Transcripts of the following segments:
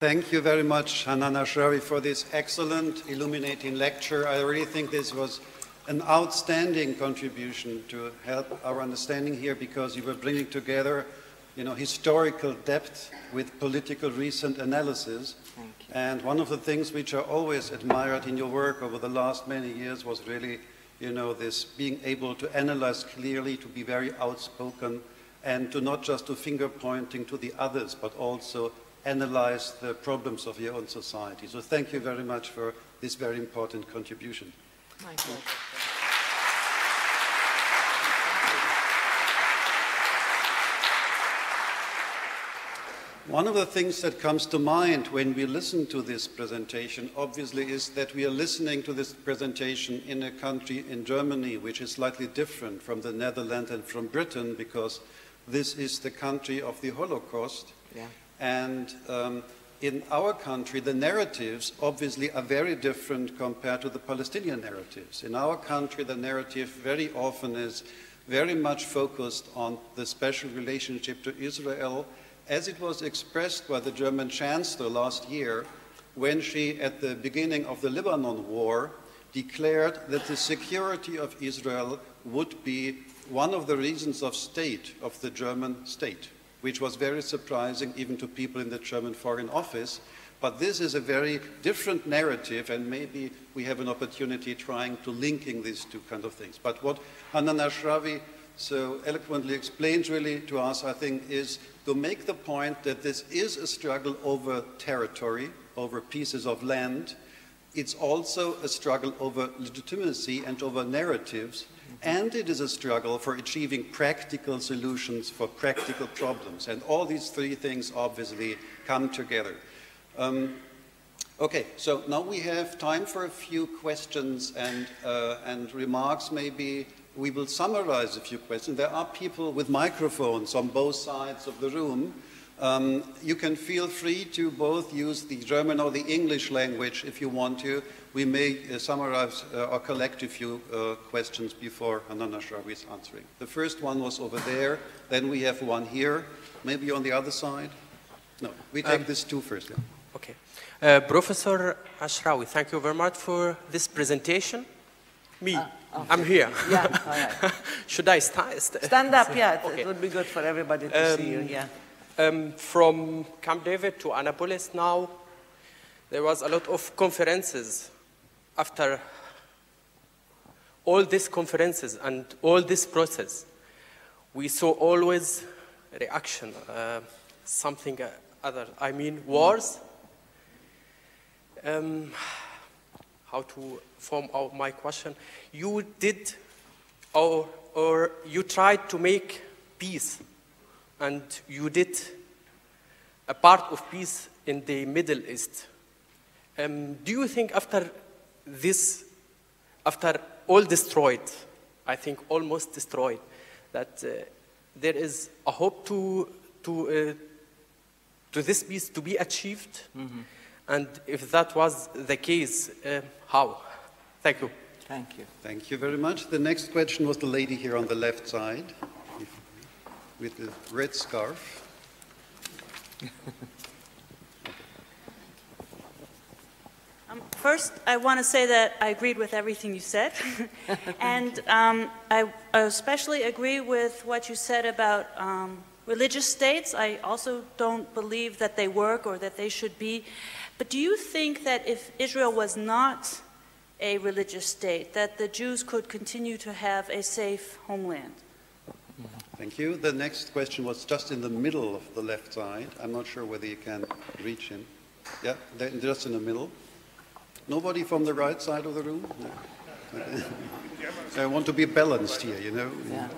Thank you very much, Hanan Ashrawi, for this excellent, illuminating lecture. I really think this was an outstanding contribution to help our understanding here, because you were bringing together, historical depth with political recent analysis. And one of the things which I always admired in your work over the last many years was really, this being able to analyze clearly, to be very outspoken, and to not just do finger pointing to the others, but also analyze the problems of your own society. So thank you very much for this very important contribution. My pleasure. One of the things that comes to mind when we listen to this presentation, obviously, is that we are listening to this presentation in a country, in Germany, which is slightly different from the Netherlands and from Britain, because this is the country of the Holocaust. Yeah. And in our country, the narratives obviously are very different compared to the Palestinian narratives. In our country, the narrative very often is very much focused on the special relationship to Israel, as it was expressed by the German Chancellor last year, when she, at the beginning of the Lebanon war, declared that the security of Israel would be one of the reasons of state of the German state, which was very surprising even to people in the German Foreign Office. But this is a very different narrative, and maybe we have an opportunity trying to linking these two kind of things. But what Hanan Ashrawi so eloquently explains really to us, I think, is to make the point that this is a struggle over territory, over pieces of land. It's also a struggle over legitimacy and over narratives. And it is a struggle for achieving practical solutions for practical problems. And all these three things obviously come together. Okay, so now we have time for a few questions and remarks. Maybe we will summarize a few questions. There are people with microphones on both sides of the room. You can feel free to both use the German or the English language if you want to. We may summarize or collect a few questions before Hanan Ashrawi is answering. The first one was over there, then we have one here, maybe on the other side. No, we take this two first. Yeah. Okay. Professor Ashrawi, thank you very much for this presentation. Me, okay. I'm here. Yeah, all right. Should I stand up? Yeah, okay. It would be good for everybody to see you. Yeah. From Camp David to Annapolis now, there was a lot of conferences. After all these conferences and all this process, we saw always reaction, something other. I mean, wars. How to form out my question? You did, or you tried to make peace. And you did a part of peace in the Middle East. Do you think after this, after all destroyed, I think almost destroyed, that there is a hope to this peace to be achieved? Mm-hmm. And if that was the case, how? Thank you. Thank you. Thank you very much. The next question was the lady here on the left side, with the red scarf. First, I want to say that I agreed with everything you said. And I especially agree with what you said about religious states. I also don't believe that they work or that they should be. But do you think that if Israel was not a religious state, that the Jews could continue to have a safe homeland? Thank you. The next question was just in the middle of the left side. I'm not sure whether you can reach him. Yeah, just in the middle. Nobody from the right side of the room? No. I want to be balanced here, you know. Yeah.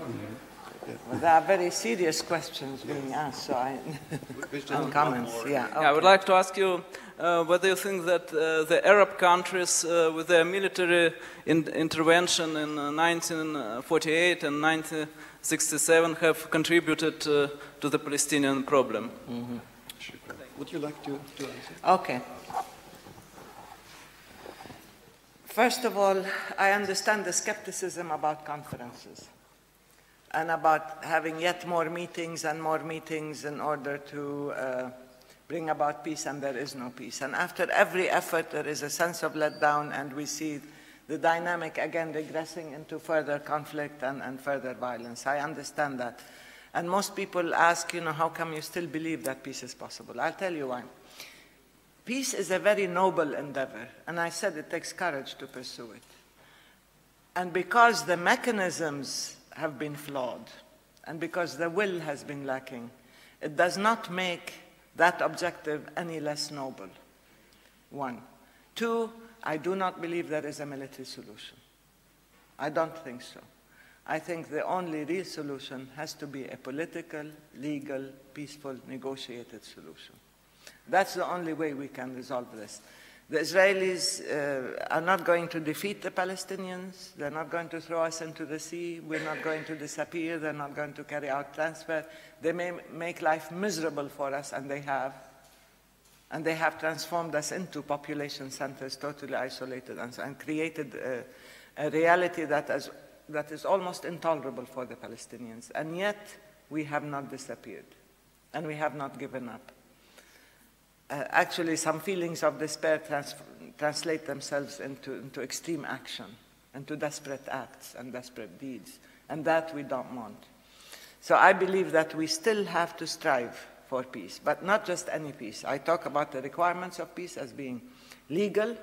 Yeah. Well, there are very serious questions being asked, so and comments. Yeah, okay. I would like to ask you whether you think that the Arab countries, with their military intervention in 1948 and 1967, have contributed to the Palestinian problem. Mm-hmm. Would you like to answer? Okay. First of all, I understand the skepticism about conferences and about having yet more meetings and more meetings in order to bring about peace, and there is no peace. And after every effort, there is a sense of letdown, and we see the dynamic again regressing into further conflict and further violence. I understand that. And most people ask, how come you still believe that peace is possible? I'll tell you why. Peace is a very noble endeavor, and I said it takes courage to pursue it. And because the mechanisms have been flawed, and because the will has been lacking, it does not make that objective any less noble. 1. 2, I do not believe there is a military solution. I don't think so. I think the only real solution has to be a political, legal, peaceful, negotiated solution. That's the only way we can resolve this. The Israelis are not going to defeat the Palestinians. They're not going to throw us into the sea. We're not going to disappear. They're not going to carry out transfer. They may make life miserable for us, and they have. And they have transformed us into population centers, totally isolated, and created a reality that is almost intolerable for the Palestinians. And yet, we have not disappeared, and we have not given up. Actually, some feelings of despair translate themselves into extreme action, into desperate acts and desperate deeds, and that we don't want. So I believe that we still have to strive for peace, but not just any peace. I talk about the requirements of peace as being legal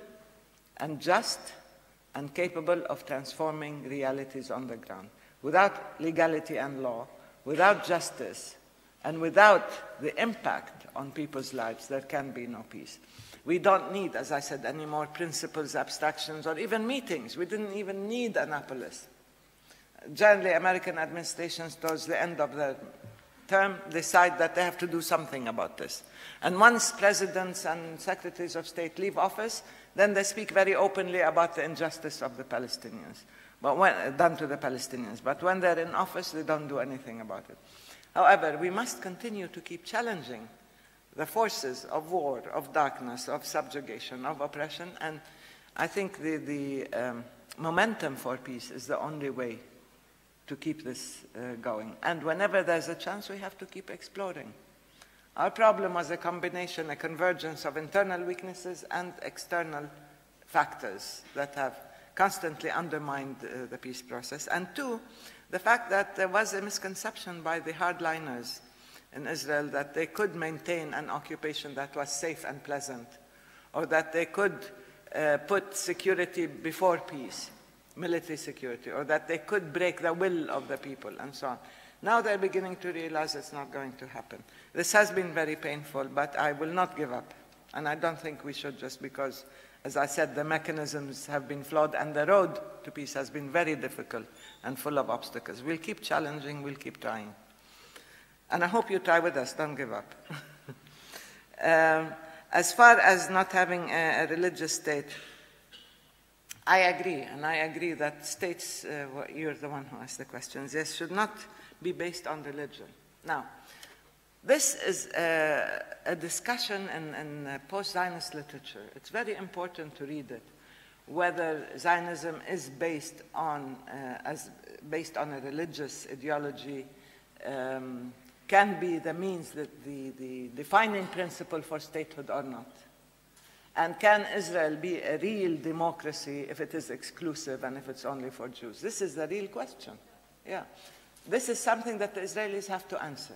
and just and capable of transforming realities on the ground. Without legality and law, without justice, and without the impact on people's lives, there can be no peace. We don't need, as I said, any more principles, abstractions, or even meetings. We didn't even need Annapolis. Generally, American administrations, towards the end of the term, decide that they have to do something about this. And once presidents and secretaries of state leave office, then they speak very openly about the injustice of the Palestinians, done to the Palestinians. But when they're in office, they don't do anything about it. However, we must continue to keep challenging the forces of war, of darkness, of subjugation, of oppression, and I think the momentum for peace is the only way to keep this going. And whenever there's a chance, we have to keep exploring. Our problem was a combination, a convergence of internal weaknesses and external factors that have constantly undermined the peace process. And 2, the fact that there was a misconception by the hardliners in Israel that they could maintain an occupation that was safe and pleasant, or that they could put security before peace, military security, or that they could break the will of the people, and so on. Now they're beginning to realize it's not going to happen. This has been very painful, but I will not give up. And I don't think we should, just because, as I said, the mechanisms have been flawed and the road to peace has been very difficult and full of obstacles. We'll keep challenging, we'll keep trying. And I hope you try with us, don't give up. As far as not having a religious state, I agree, and I agree that states, you're the one who asked the questions, yes, should not be based on religion. Now, this is a discussion in post-Zionist literature. It's very important to read it, whether Zionism is based on a religious ideology, can be the means, the defining principle for statehood or not. And can Israel be a real democracy if it is exclusive and if it's only for Jews? This is the real question. Yeah. This is something that the Israelis have to answer.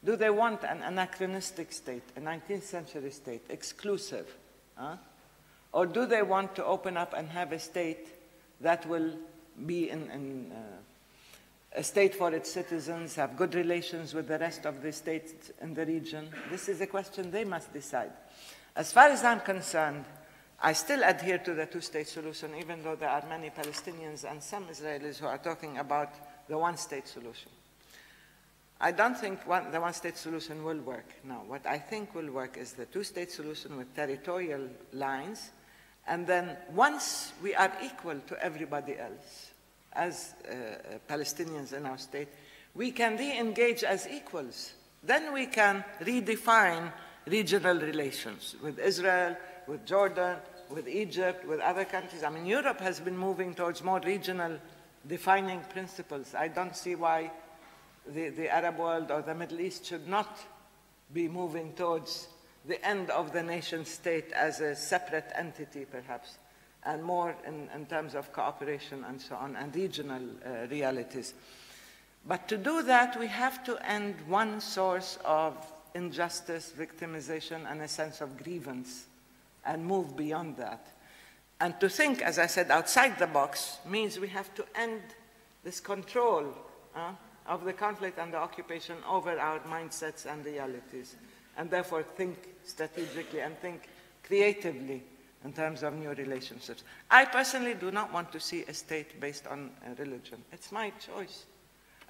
Do they want an anachronistic state, a 19th century state, exclusive? Or do they want to open up and have a state that will be a state for its citizens, have good relations with the rest of the states in the region? This is a question they must decide. As far as I'm concerned, I still adhere to the two-state solution, even though there are many Palestinians and some Israelis who are talking about the one-state solution. I don't think the one-state solution will work. No, what I think will work is the two-state solution with territorial lines, and then once we are equal to everybody else, as Palestinians in our state, we can re-engage as equals. Then we can redefine regional relations with Israel, with Jordan, with Egypt, with other countries. I mean, Europe has been moving towards more regional defining principles. I don't see why the Arab world or the Middle East should not be moving towards the end of the nation state as a separate entity, perhaps, and more in terms of cooperation and so on, and regional realities. But to do that, we have to end one source of injustice, victimization, and a sense of grievance, and move beyond that. And to think, as I said, outside the box means we have to end this control of the conflict and the occupation over our mindsets and realities, and therefore think strategically and think creatively in terms of new relationships. I personally do not want to see a state based on religion. It's my choice.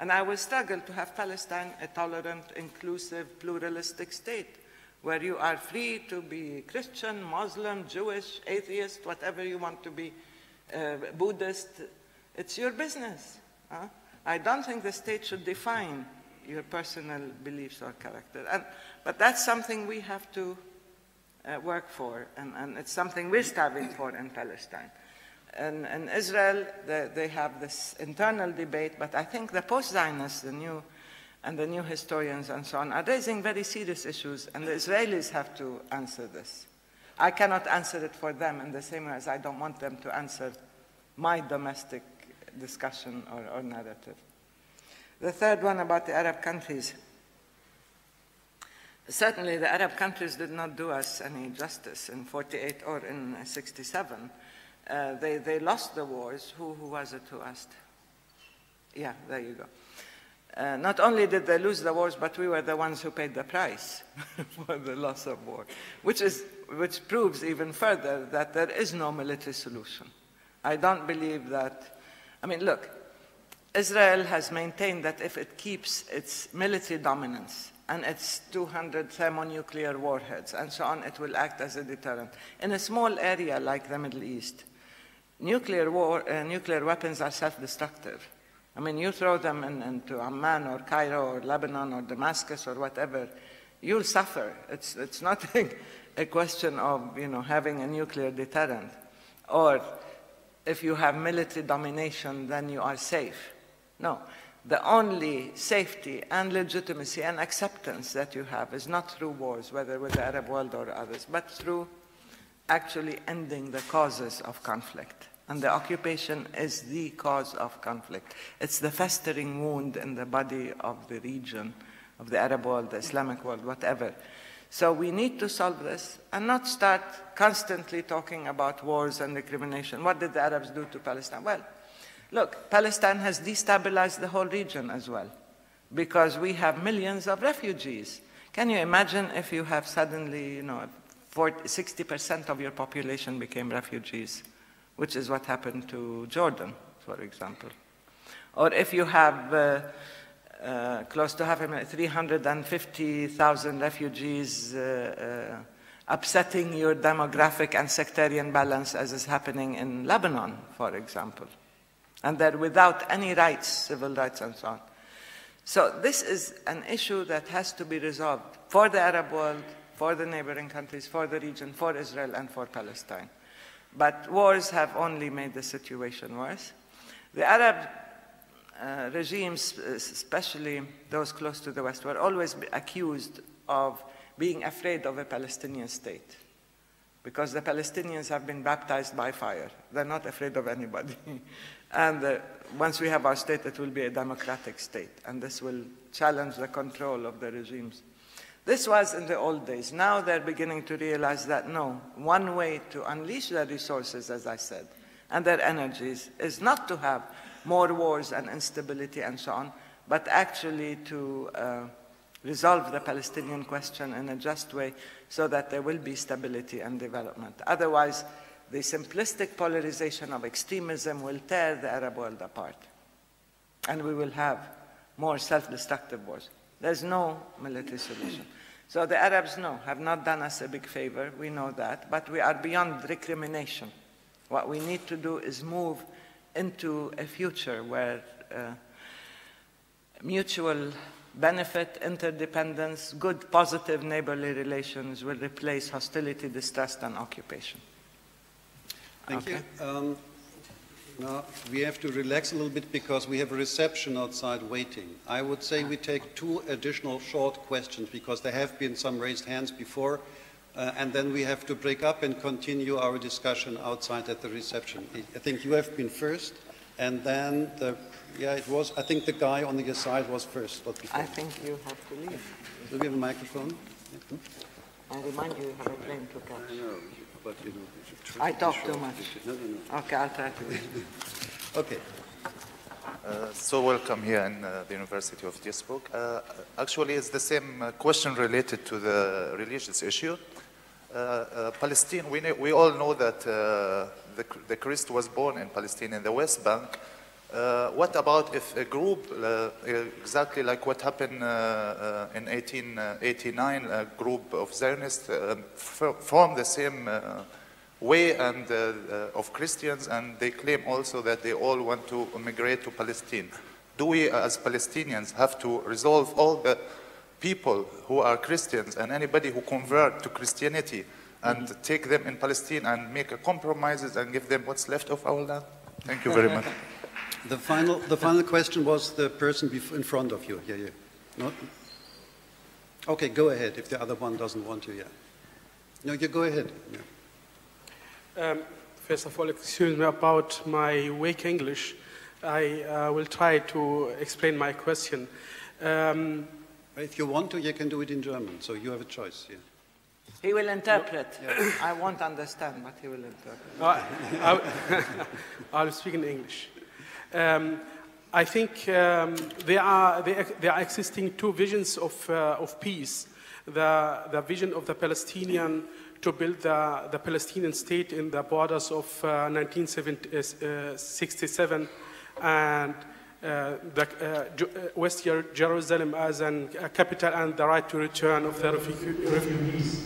And I will struggle to have Palestine a tolerant, inclusive, pluralistic state where you are free to be Christian, Muslim, Jewish, atheist, whatever you want to be, Buddhist. It's your business. I don't think the state should define your personal beliefs or character. But that's something we have to work for, and it's something we're striving for in Palestine. In Israel, they have this internal debate, but I think the post-Zionists, the new historians and so on, are raising very serious issues, and the Israelis have to answer this. I cannot answer it for them in the same way as I don't want them to answer my domestic discussion or narrative. The third one about the Arab countries. Certainly the Arab countries did not do us any justice in 48 or in 67. They lost the wars. Who was it who asked? Yeah, there you go. Not only did they lose the wars, but we were the ones who paid the price for the loss of war, which proves even further that there is no military solution. I don't believe that. I mean, look, Israel has maintained that if it keeps its military dominance and its 200 thermonuclear warheads and so on, it will act as a deterrent. In a small area like the Middle East, nuclear weapons are self-destructive. I mean, you throw them into Amman or Cairo or Lebanon or Damascus or whatever, you'll suffer. It's not a question of having a nuclear deterrent, or if you have military domination, then you are safe. No. The only safety and legitimacy and acceptance that you have is not through wars, whether with the Arab world or others, but through actually ending the causes of conflict. And the occupation is the cause of conflict. It's the festering wound in the body of the region, of the Arab world, the Islamic world, whatever. So we need to solve this and not start constantly talking about wars and recrimination. What did the Arabs do to Palestine? Well, look, Palestine has destabilized the whole region as well, because we have millions of refugees. Can you imagine if you have suddenly, 60% of your population became refugees, which is what happened to Jordan, for example. Or if you have close to 350,000 refugees upsetting your demographic and sectarian balance, as is happening in Lebanon, for example. And they're without any rights, civil rights and so on. So this is an issue that has to be resolved for the Arab world, for the neighboring countries, for the region, for Israel, and for Palestine. But wars have only made the situation worse. The Arab regimes, especially those close to the West, were always accused of being afraid of a Palestinian state, because the Palestinians have been baptized by fire. They're not afraid of anybody. And once we have our state, it will be a democratic state, and this will challenge the control of the regimes. This was in the old days. Now they're beginning to realize that, no, one way to unleash their resources, as I said, and their energies is not to have more wars and instability and so on, but actually to resolve the Palestinian question in a just way so that there will be stability and development. Otherwise, the simplistic polarization of extremism will tear the Arab world apart, and we will have more self-destructive wars. There's no military solution. So the Arabs, no, have not done us a big favor, we know that, but we are beyond recrimination. What we need to do is move into a future where mutual benefit, interdependence, good, positive neighborly relations will replace hostility, distrust, and occupation. Thank you. Now, we have to relax a little bit because we have a reception outside waiting. I would say we take 2 additional short questions because there have been some raised hands before. and then we have to break up and continue our discussion outside at the reception. I think you have been first, and then I think the guy on your side was first. I think you have to leave. Do we have a microphone? I remind you, you have a plane to catch. I know, but you know. I talk too much. No. Okay, I'll try to. Okay. So welcome here in the University of Duisburg. Actually, it's the same question related to the religious issue. Palestine, we all know that the Christ was born in Palestine in the West Bank. What about if a group, exactly like what happened in 1889, a group of Zionists formed the same way and of Christians, and they claim also that they all want to migrate to Palestine? Do we as Palestinians have to resolve all the people who are Christians and anybody who convert to Christianity and take them in Palestine and make compromises and give them what's left of our land? Thank you very much. The final question was the person in front of you. Yeah. No? Okay, go ahead if the other one doesn't want to. Yeah. No, you go ahead. Yeah. First of all, excuse me about my weak English. I will try to explain my question. If you want to, you can do it in German, so you have a choice. Yeah. He will interpret. Yeah. I won't understand, but he will interpret. I'll speak in English. I think there are existing two visions of peace. The vision of the Palestinian to build the Palestinian state in the borders of 1967 and West Jerusalem as a capital and the right to return of the refugees.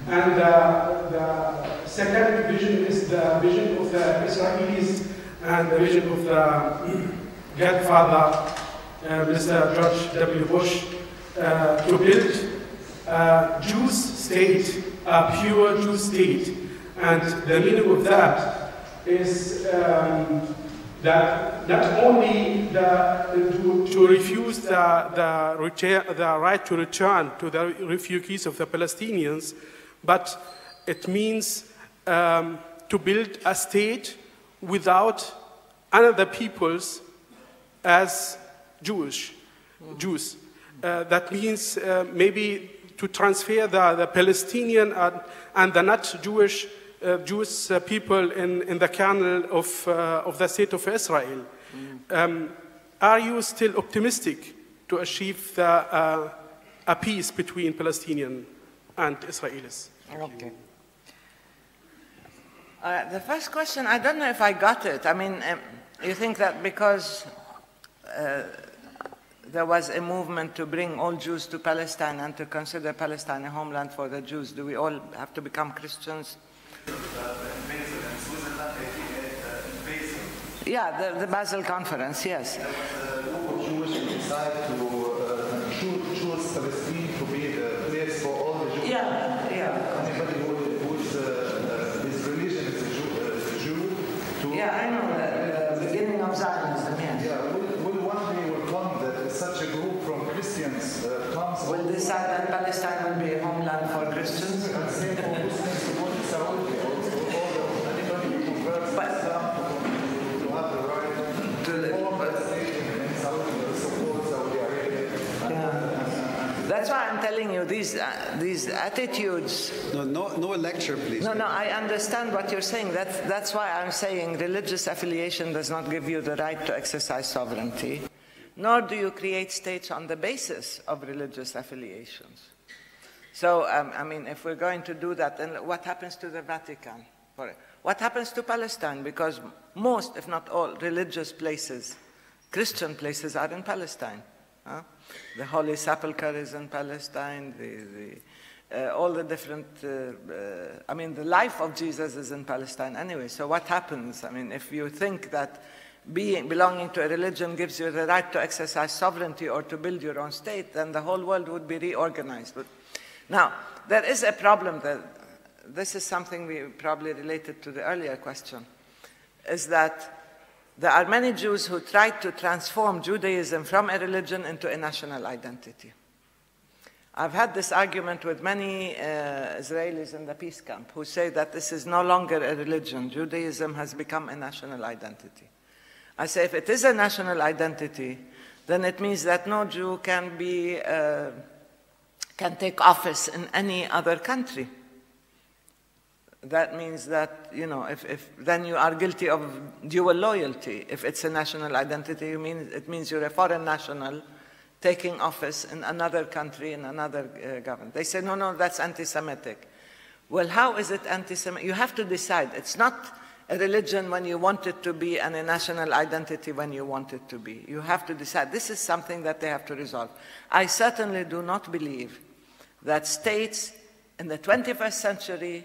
And the second vision is the vision of the Israelis and the vision of the Godfather, Mr. George W. Bush, to build a Jewish state, a pure Jewish state. And the meaning of that is that not only to refuse the right to return to the refugees of the Palestinians, but it means to build a state without another peoples as Jews. That means maybe to transfer the Palestinian and the not Jewish people in the kernel of the state of Israel. Are you still optimistic to achieve a peace between Palestinians and Israelis? Okay. The first question, I don't know if I got it. I mean, you think that because there was a movement to bring all Jews to Palestine and to consider Palestine a homeland for the Jews, do we all have to become Christians? Yeah, the Basel Conference, yes. Jews decide to choose Palestine to be the place for all the Jews. Yeah. Anybody whose his religion is a Jew. Yeah, I know that. The beginning of Zionism, yes. Yeah, will one day will come that such a group from Christians comes. Will decide that Palestine will be a homeland for Christians? And same for Muslims who want Saudi also. Anybody who converts Islam to have the right to live in Saudi, support Saudi Arabia. That's why I'm telling you these attitudes. No lecture, please. No, I understand what you're saying. That's why I'm saying religious affiliation does not give you the right to exercise sovereignty, nor do you create states on the basis of religious affiliations. So, I mean, if we're going to do that, then what happens to the Vatican? What happens to Palestine? Because most, if not all, religious places, Christian places, are in Palestine. The Holy Sepulchre is in Palestine, all the different, I mean, the life of Jesus is in Palestine anyway. So what happens? I mean, if you think that belonging to a religion gives you the right to exercise sovereignty or to build your own state, then the whole world would be reorganized. But now, there is a problem that, this is something we probably related to the earlier question, is that there are many Jews who tried to transform Judaism from a religion into a national identity. I've had this argument with many Israelis in the peace camp who say that this is no longer a religion. Judaism has become a national identity. I say if it is a national identity, then it means that no Jew can take office in any other country. That means that, you know, if then you are guilty of dual loyalty. If it's a national identity, it means you're a foreign national taking office in another country, in another government. They say, no, no, that's anti-Semitic. Well, how is it anti-Semitic? You have to decide. It's not a religion when you want it to be and a national identity when you want it to be. You have to decide. This is something that they have to resolve. I certainly do not believe that states in the 21st century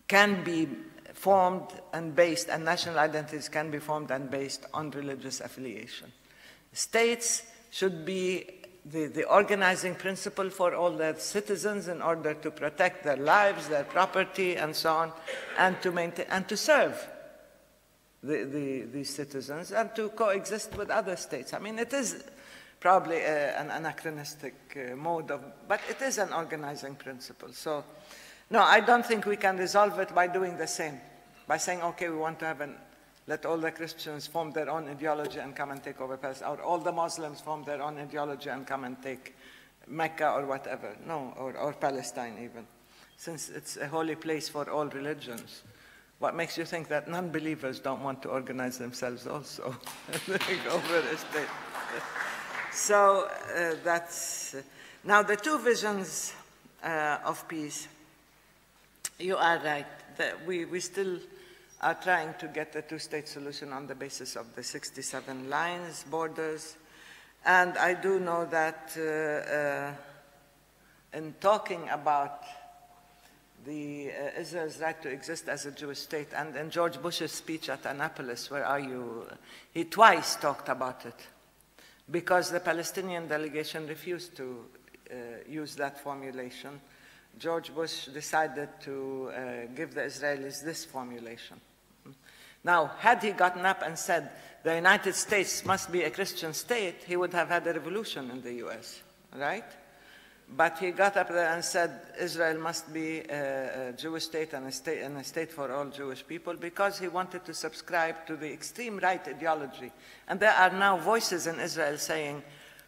can be formed and based, and national identities can be formed and based on religious affiliation. States should be the organizing principle for all their citizens in order to protect their lives, their property, and so on, and to maintain and to serve these citizens and to coexist with other states. I mean, it is probably an anachronistic mode of, but it is an organizing principle. So, no, I don't think we can resolve it by doing the same, by saying, okay, we want to let all the Christians form their own ideology and come and take over Palestine, or all the Muslims form their own ideology and come and take Mecca or whatever. No, or Palestine even, since it's a holy place for all religions. What makes you think that non-believers don't want to organize themselves also over a state? So that's, now the two visions of peace, you are right, that we still are trying to get a two-state solution on the basis of the 67 lines, borders. And I do know that in talking about Israel's right to exist as a Jewish state, and in George Bush's speech at Annapolis, where are you? He twice talked about it, because the Palestinian delegation refused to use that formulation. George Bush decided to give the Israelis this formulation. Now, had he gotten up and said the United States must be a Christian state, he would have had a revolution in the US, right? But he got up there and said Israel must be a Jewish state and a state for all Jewish people, because he wanted to subscribe to the extreme right ideology. And there are now voices in Israel saying,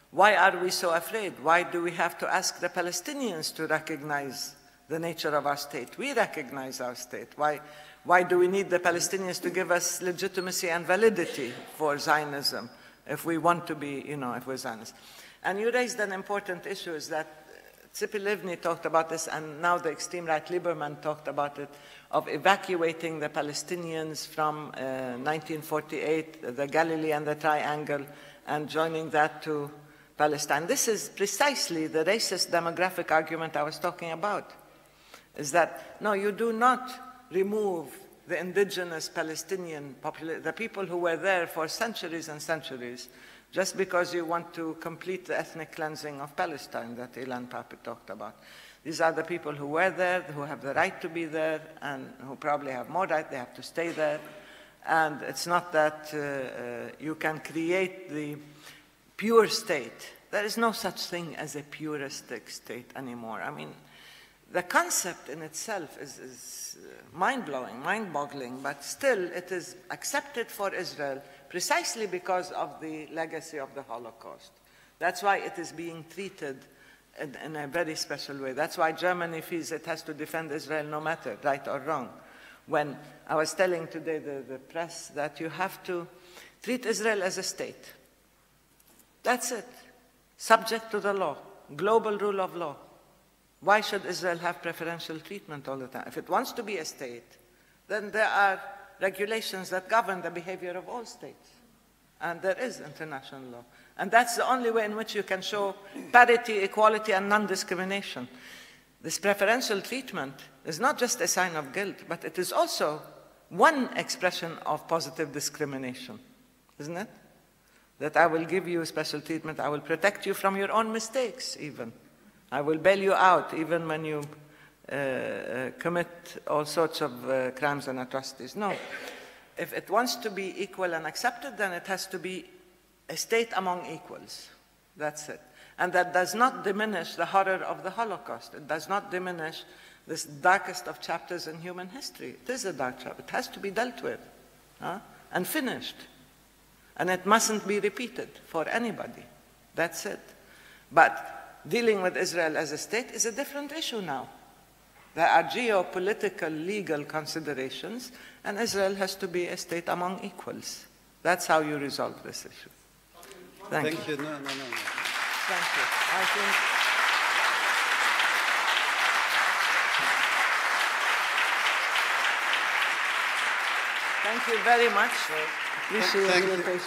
why are we so afraid? Why do we have to ask the Palestinians to recognize the nature of our state? We recognize our state. Why do we need the Palestinians to give us legitimacy and validity for Zionism if we want to be, you know, if we're Zionists? And you raised an important issue, is that Tzipi Livni talked about this, and now the extreme right Lieberman talked about it, of evacuating the Palestinians from 1948, the Galilee and the Triangle, and joining that to Palestine. This is precisely the racist demographic argument I was talking about, is that, no, you do not remove the indigenous Palestinian population, the people who were there for centuries and centuries, just because you want to complete the ethnic cleansing of Palestine that Ilan Pape talked about. These are the people who were there, who have the right to be there, and who probably have more right, they have to stay there. And it's not that you can create the pure state. There is no such thing as a puristic state anymore. I mean, the concept in itself is mind-blowing, mind-boggling, but still it is accepted for Israel precisely because of the legacy of the Holocaust. That's why it is being treated in a very special way. That's why Germany feels it has to defend Israel no matter, right or wrong. When I was telling today the press that you have to treat Israel as a state. That's it. Subject to the law, global rule of law. Why should Israel have preferential treatment all the time? If it wants to be a state, then there are regulations that govern the behavior of all states. And there is international law. And that's the only way in which you can show parity, equality, and non-discrimination. This preferential treatment is not just a sign of guilt, but it is also one expression of positive discrimination, isn't it? That I will give you special treatment, I will protect you from your own mistakes even. I will bail you out even when you commit all sorts of crimes and atrocities. No. If it wants to be equal and accepted, then it has to be a state among equals. That's it. And that does not diminish the horror of the Holocaust. It does not diminish this darkest of chapters in human history. It is a dark chapter. It has to be dealt with and finished. And it mustn't be repeated for anybody. That's it. But dealing with Israel as a state is a different issue now. There are geopolitical, legal considerations, and Israel has to be a state among equals. That's how you resolve this issue. Thank you. No. Thank you. I think thank you very much.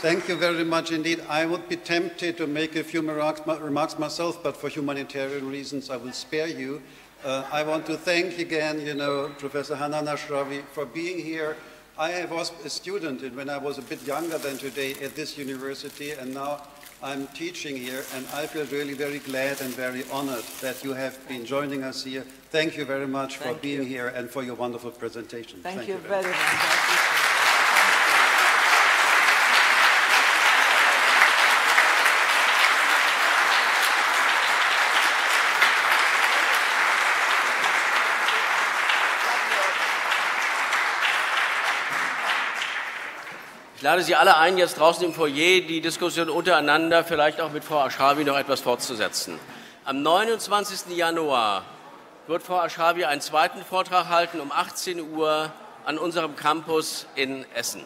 Thank you very much indeed. I would be tempted to make a few remarks myself, but for humanitarian reasons I will spare you. I want to thank again, Professor Hanan Ashrawi for being here. I was a student when I was a bit younger than today at this university, and now I'm teaching here, and I feel really very glad and very honored that you have been joining us here. Thank you very much for being here and for your wonderful presentation. Thank you very much. Ich lade Sie alle ein, jetzt draußen im Foyer die Diskussion untereinander, vielleicht auch mit Frau Ashrawi, noch etwas fortzusetzen. Am 29. Januar wird Frau Ashrawi einen zweiten Vortrag halten um 18 Uhr an unserem Campus in Essen.